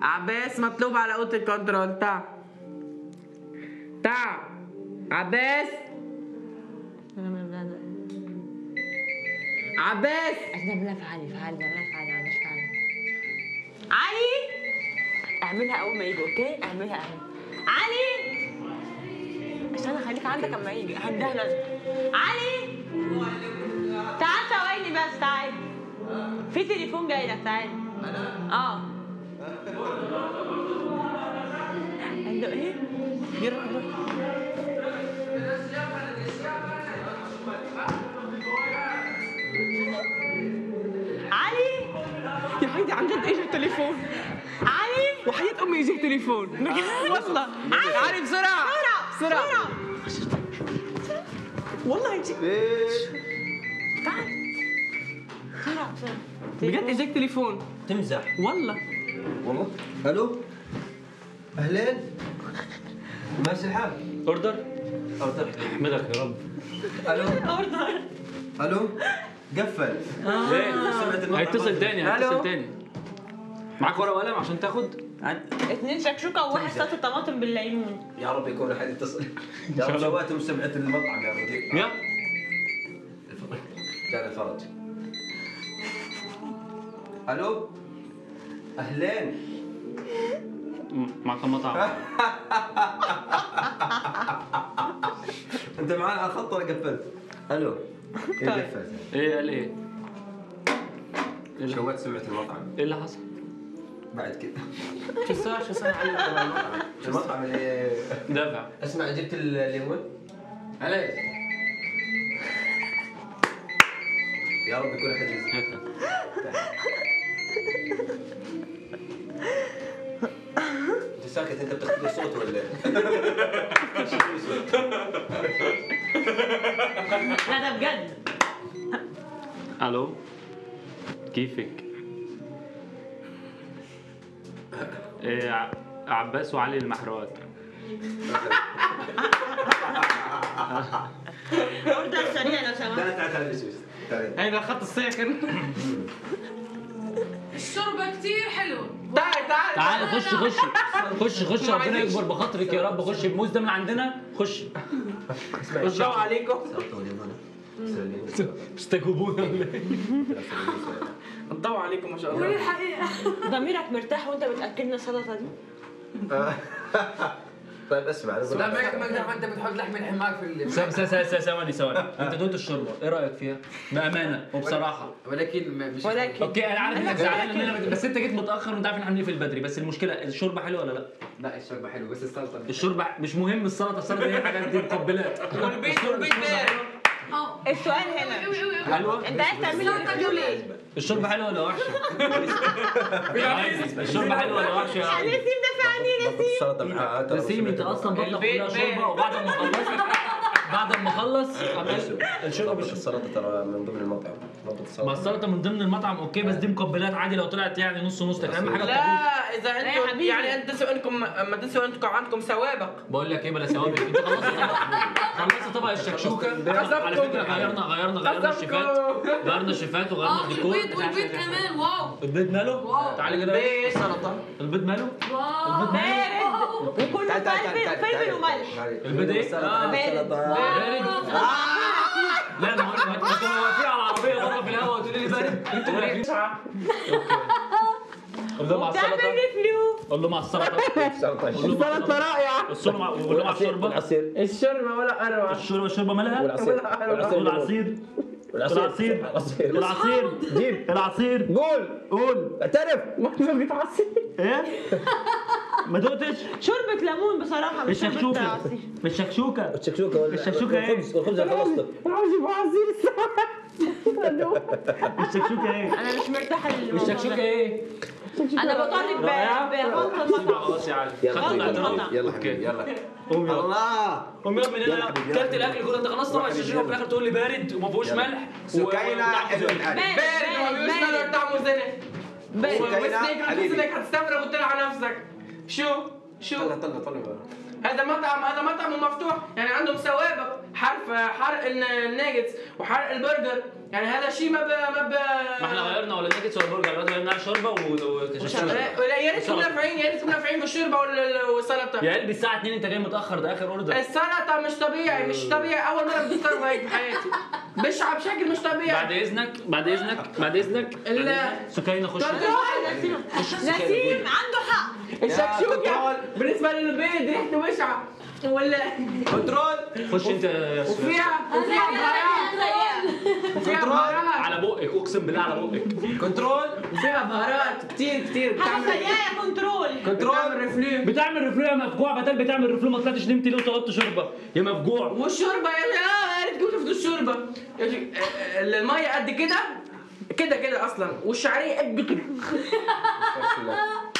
عباس مطلوب على اوضه الكنترول. تعال عباس. عباس اعملها فعالي مش فعالي. علي اعملها اول ما يجي. اوكي اعملها علي عشان اخليك عندك اما يجي. هندهنا علي تعال ثواني بس. تعال في تليفون جاي لك. تعال. عنده ايه؟ يروح علي يا حبيبي عن جد اجى التليفون. علي وحياة امي اجى التليفون والله. علي بسرعه بسرعه والله يجي. تعال بسرعه بجد اجاك تليفون. تمزح والله. الو اهلين ماشي الحال. اوردر اوردر احمدك يا رب. الو قفل. ليه؟ هيتصل تاني معاك ورقه وقلم عشان تاخد 2 شكشوكه وواحد سلطه طماطم بالليمون. يا رب يكون احد يتصل. يا رب جواتهم سمعت المطعم يا مدير. يلا كان الفرج. الو اهلين معك المطعم. انت معانا على الخط ولا قفلت؟ الو ايه قفلت؟ ايه قال ايه؟ شوات سمعت المطعم. ايه اللي حصل؟ بعد كده شو صار علي؟ المطعم اللي دافع. اسمع جبت الليمون؟ علي يا رب يكون احد يزيد. انت ساكت انت بتاخذ صوت ولا لا ده بجد. الو كيفك؟ إيه عباس وعلي المحروات. اوردر سريع لو سمحت. تعال بسوس تعال. هيدا الخط الساخن. الشوربه كتير حلوه. تعال خش ربنا يكبر بخاطرك يا رب. خش الموز ده من عندنا. خش السلام عليكم. استجوبونا ولا ايه؟ انطوا عليكم ما شاء الله. قولي الحقيقه. ضميرك مرتاح وانت بتاكلنا السلطه دي؟ طيب اسمع لا ما اقدر. انت بتحط لحم الحمار في ثواني انت دوت الشوربه ايه رايك فيها؟ بامانه وبصراحه. ولكن مش اوكي انا عارف انك زعلان مننا بس انت جيت متاخر وانت عارف ان احنا بنقفل بدري. بس المشكله الشوربه حلوه ولا لا؟ لا الشوربه حلوه بس السلطه الشوربه مش مهم. السلطه هي حاجات دي مقبلات. والبيت بارد. السؤال هنا حلوه. انت عايز تعملها تاكلوا ليه؟ الشوربه حلوه ولا وحشه؟ الشوربه حلوه ولا وحشه يا عم؟ نسيم دافع عني. نسيم السلطه معاها نسيم انت اصلا بطنك كلها شوربه. وبعد ما اخلص الشوربه مش السلطه ترى من ضمن المطعم. ما السلطه من ضمن المطعم اوكي بس دي مقبلات عادي لو طلعت يعني نص لكن اهم حاجه لا اذا انتم يعني انتم تنسوا انكم ما تنسوا انكم عندكم سوابق. بقول لك ايه بلا ثوابت. انت خلصت طبق الشكشوكه. على فكره غيرنا الشيفات وغيرنا الديكور. والبيض كمان. واو البيض ماله؟ تعالي كده. السلطه البيض ماله؟ واو بارد وكله فلفل وملح. البيض ايه؟ بارد. لا ما كنا واقفين على العربيه بره في الهواء وتقولي لي بارد. انتوا واقفين ساعه. قول له مع السلطه. قول له مع السلطه. السلطه رائعه. قول له مع الشوربه. الشوربه ولا اروع. الشوربه مالها؟ والعصير. العصير جيب العصير. قول اعترف. ما تبغى تعصي ايه؟ ما دقتش شوربه ليمون بصراحه مش شوربه عصير. الشكشوكه ولا الشكشوكه ايه؟ والخبز اللي خلصته. انا عاوز يبقى عصير الشكشوكه ايه؟ انا مش مرتاحه للموضوع الشكشوكه ايه؟ انا بطالب بغلط المطعم. خلاص يا علي. يلا حبيبي يلا. قوم يلا. الله قوم يلا من هنا. كلت الاكل كله انت خلصت طبق الشكشوكه وفي الاخر تقول لي بارد وما فيهوش ملح. سكينه حلو الحال. بارد وما بيوش ملح طعمه زنخ. والسنيك هتستفرغ وتطلع على نفسك. شو طلع هذا مطعم مفتوح، يعني عندهم سوابق حرق الناجتس وحرق البرجر، يعني هذا شيء ما احنا غيرنا ولا ناجتس ولا برجر، دلوقتي غيرنا شوربه يا ريت تكونوا نافعين بالشوربه والسلطه. يا قلبي الساعه 2 انت جاي متاخر، ده اخر اوردر. السلطه مش طبيعي، اول مره بدي اجرب هيك بحياتي، بشعه بشكل مش طبيعي. بعد اذنك سكينه خش. نسيم عنده حق. الشكشوكه بالنسبه للبيض ريحته بشعه ولا كنترول. خش انت يا وفيها بهارات على بقك، اقسم بالله على بقك. كنترول. وفيها بهارات كتير حاجه سيئه. كنترول. بتعمل رفلو يا مفجوع، بدل بتعمل رفلو ما طلعتش نمت ليه وطلبت شوربه يا مفجوع. والشوربه يا ريت كنتوا تاخدوا الشوربه. الميه قد كده اصلا، والشعريه قد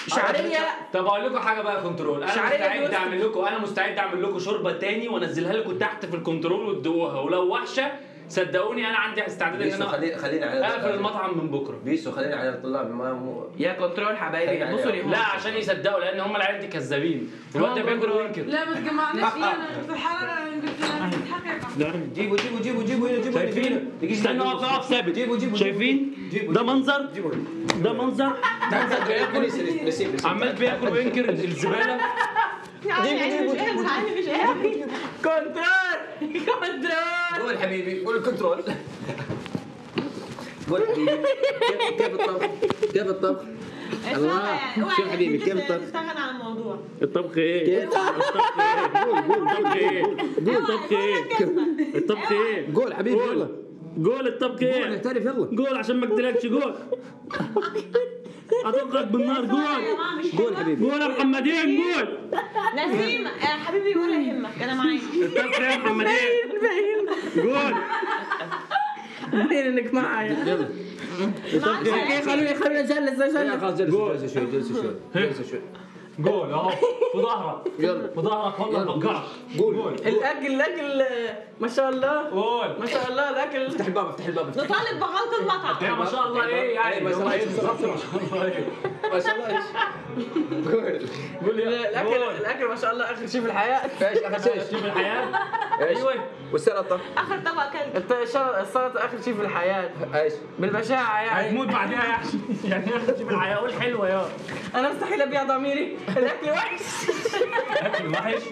شعريه. طب اقول لكم حاجه بقى، كنترول، انا مستعد اعمل لكم شوربه تاني وانزلها لكم تحت في الكنترول وتدوقوها، ولو وحشه صدقوني انا عندي استعداد ان انا خلينا على اقفل المطعم من بكره. بيسو خلينا على الطلاب يا كنترول حبايبي بصوا لي. لا عشان يصدقوا، لان هم العيال دي كذابين، الواد ده بياكل وينكر. لا ما تجمعناش فينا في الحلقه، قلت لها نتحقق. جيبوا هنا. شايفين؟ استنى اقف ثابت. جيبوا شايفين؟ ده منظر بياكل، عمال بياكل وينكر الزباله. كنترول. قول حبيبي، قول كنترول. قول حبيبي كيف الطبخ؟ الله، شوف حبيبي كيف الطبخ؟ اشتغل على الموضوع. الطبخ ايه؟ الطبخ ايه؟ قول حبيبي يلا. قول الطبخ ايه؟ قول اعترف يلا. قول عشان ما اقتلكش. قول هتغرق بالنار. قول حبيبي. قول يا محمدين. قول نسيم حبيبي ولا يهمك انا معاك. الطبخ ايه يا محمدين؟ قول باين انك معايا. يلا. خلوني جلس. خلاص جلس شوي. قول اهو في ظهرك. يلا. في ظهرك والله بفكرك. قول. الاكل ما شاء الله. قول ما شاء الله الاكل. افتح الباب. نطالب بغلط المطعم. يا ما شاء الله ايه يعني؟ ما شاء الله ما شاء الله ايش؟ قول لي الاكل ما شاء الله اخر شيء في الحياه. ايش اخر شيء؟ شوف الحياه. ايوه. والسلطه اخر طبق اكلت. السلطه اخر شيء في الحياه ايش؟ بالبشاعه يعني. هتموت بعدها يا احسن. يعني اخر شيء في الحياه. قول حلوه يا انا مستحيل ابيع ضميري. الاكل وحش. الاكل وحش.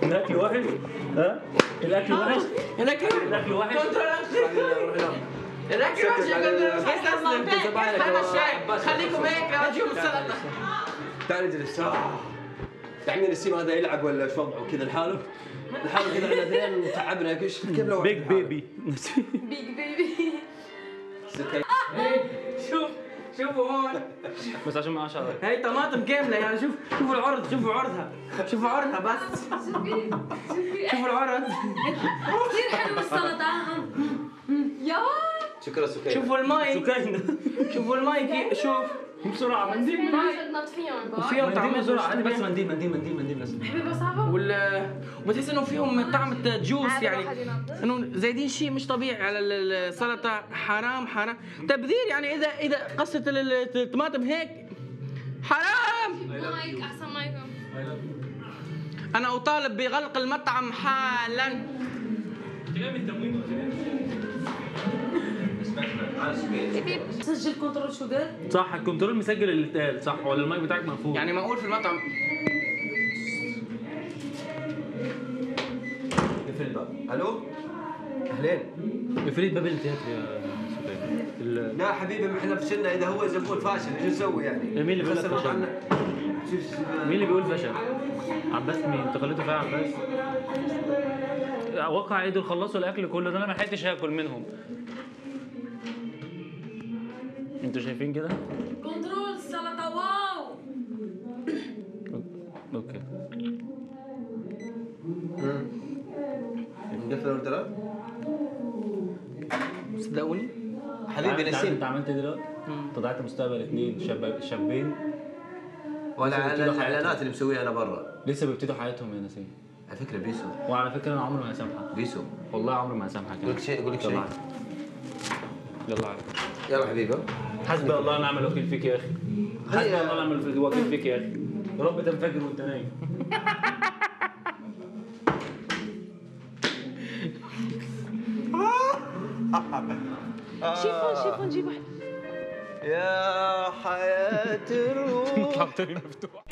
الاكل وحش. ها الاكل وحش. الاكل وحش. الاكل وحش. خليكم هيك لا تجيبوا السلطه. تعال اجلس. يعني نسيم هذا يلعب ولا ايش وضعه كذا لحاله كذا على الاثنين وتعبنا كيف لو بيج بيبي. بيج بيبي. شوفوا هون. بس عشان ما اشعر. هي طماطم كامله يعني. شوفوا العرض. شوفوا عرضها بس. شوفوا العرض. كثير حلو السلطه. يا شكرا سكينة. شوفوا الماي كيف. شوف بسرعه منديل. وفيهم طعم بسرعه. عندي بس منديل بس. حبيبه صعبه. وبتحس انه فيهم طعم جوس يعني، انه زايدين شيء مش طبيعي على السلطه. حرام تبذير يعني. اذا قصه الطماطم هيك حرام. مايك احسن مايك. انا اطالب بغلق المطعم حالا. سجل كنترول شو قال؟ صح الكنترول مسجل اللي اتقال صح، ولا المايك بتاعك مقفول؟ يعني معقول في المطعم. اقفل الباب. الو اهلين. اقفلي باب التياتر يا سفيان. لا حبيبي ما احنا فشلنا. اذا هو زبون فاشل ايش نسوي يعني؟ مين اللي بيقول لك فشل؟ مين اللي بيقول فشل؟ عباس مين؟ انت خليته فيها عباس؟ واقع عيد خلصوا الاكل كله ده، انا ما لحقتش اكل منهم. انتوا شايفين كده؟ كنترول السلطه واو. اوكي. نقفل الاوردرات؟ صدقوني حبيبي نسيم. انت عملت ايه دلوقتي؟ طلعت مستقبل اثنين شابين ولا على الاعلانات اللي مسويها انا برا. لسه بيبتدوا حياتهم يا نسيم. على فكره بيسو. وعلى فكره انا عمري ما هسامحك. بيسو والله عمري ما هسامحك. قول لك شيء. يلا عليك. يلا حبيبي. حسبي الله ونعم الوكيل فيك يا اخي. حسبي الله ونعم الوكيل فيك يا اخي. يا رب تنفجر وانت نايم. شيفون جيب واحد. يا حياة الروح طلعت لي مفتوح